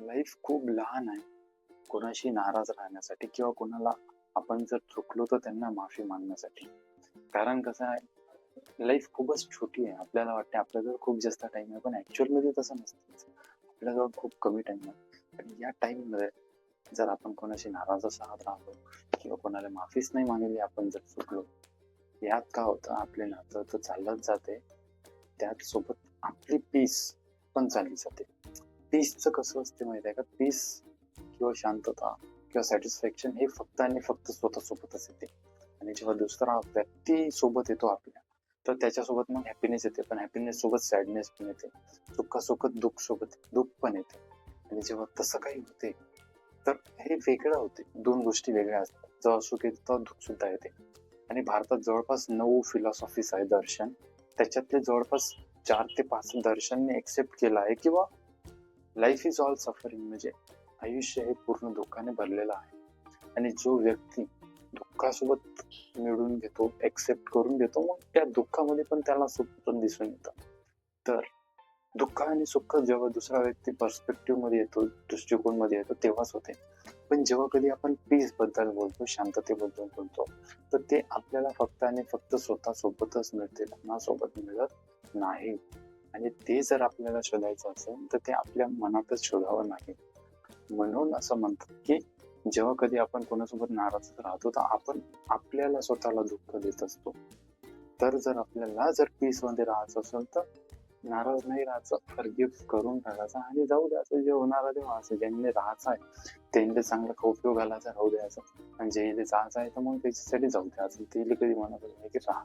Life खूप लहान आहे कोणाशी नाराज राहण्यासाठी किंवा कोणाला आपण जर चुकलो तर त्यांना माफी मागण्यासाठी. कारण कसं आहे, लाईफ खूपच छोटी आहे. आपल्याला वाटते आपल्याजवळ खूप जास्त टाइम आहे, पण ऍक्च्युअल मध्ये तसं नसतं. आपल्याजवळ खूप कमी टाइम आहे. आणि या टाइम मध्ये जर आपण कोणाशी नाराजच राहतो किंवा कोणाला माफीच नाही मागितली, आपण जर चुकलो, यात काय होतं, आपले नातं तर चालत जाते, त्याचसोबत आपली पीस पण चालली जाते. पीसचं कसं असते माहिती आहे का? पीस किंवा शांतता किंवा सॅटिस्फॅक्शन हे फक्त आणि फक्त स्वतःसोबतच येते. आणि जेव्हा दुसरा व्यक्ती सोबत येतो आपल्या, तर त्याच्यासोबत मग हॅपीनेस येते, पण हॅपीनेस सोबत सॅडनेस पण येते. सुखासोबत दुःख सोबत दुःख पण येते. आणि जेव्हा तसं काही होते, तर हे वेगळं होते. दोन गोष्टी वेगळ्या असतात. जेव्हा सुख येते तेव्हा दुःख सुद्धा येते. आणि भारतात जवळपास 9 फिलॉसॉफीज आहे, दर्शन. त्याच्यातले जवळपास 4 ते 5 दर्शनने एक्सेप्ट केलं आहे किंवा लाईफ इज ऑल सफरिंग, म्हणजे आयुष्य हे पूर्ण दुःखाने भरलेलं आहे. आणि जो व्यक्ती दुःखासोबत मिळून घेतो, एक्सेप्ट करून घेतो, मग त्या दुःखामध्ये पण त्याला सुख पण दिसून येतं. तर दुःख आणि सुख जेव्हा दुसरा व्यक्ती पर्स्पेक्टिव्ह मध्ये येतो, दृष्टिकोन मध्ये येतो, तेव्हाच होते. पण जेव्हा कधी आपण पीस बद्दल बोलतो, शांततेबद्दल बोलतो, तर ते आपल्याला फक्त आणि फक्त स्वतः सोबतच मिळते, कोणासोबत मिळत नाही. आणि ते जर आपल्याला शोधायचं असेल तर ते आपल्या मनातच शोधावं नाही. म्हणून असं म्हणतात की जेव्हा कधी आपण कोणासोबत नाराज राहतो, तर आपण आपल्याला स्वतःला दुःख देत असतो. तर जर आपल्याला जर पीस मध्ये राहायचं असेल तर नाराज नाही राहायचं, फॉरगिव्ह करून टाकायचं आणि जाऊ द्यायचं. जे होणार आहे ते व्हायचं. ज्यांनी राहायचं आहे त्यांनी चांगला उपयोग घालायचा, राहू द्यायचं. आणि जे जायचं आहे तर मग त्याच्यासाठी जाऊ द्यायचं. ते कधी म्हणत नाही की राहा.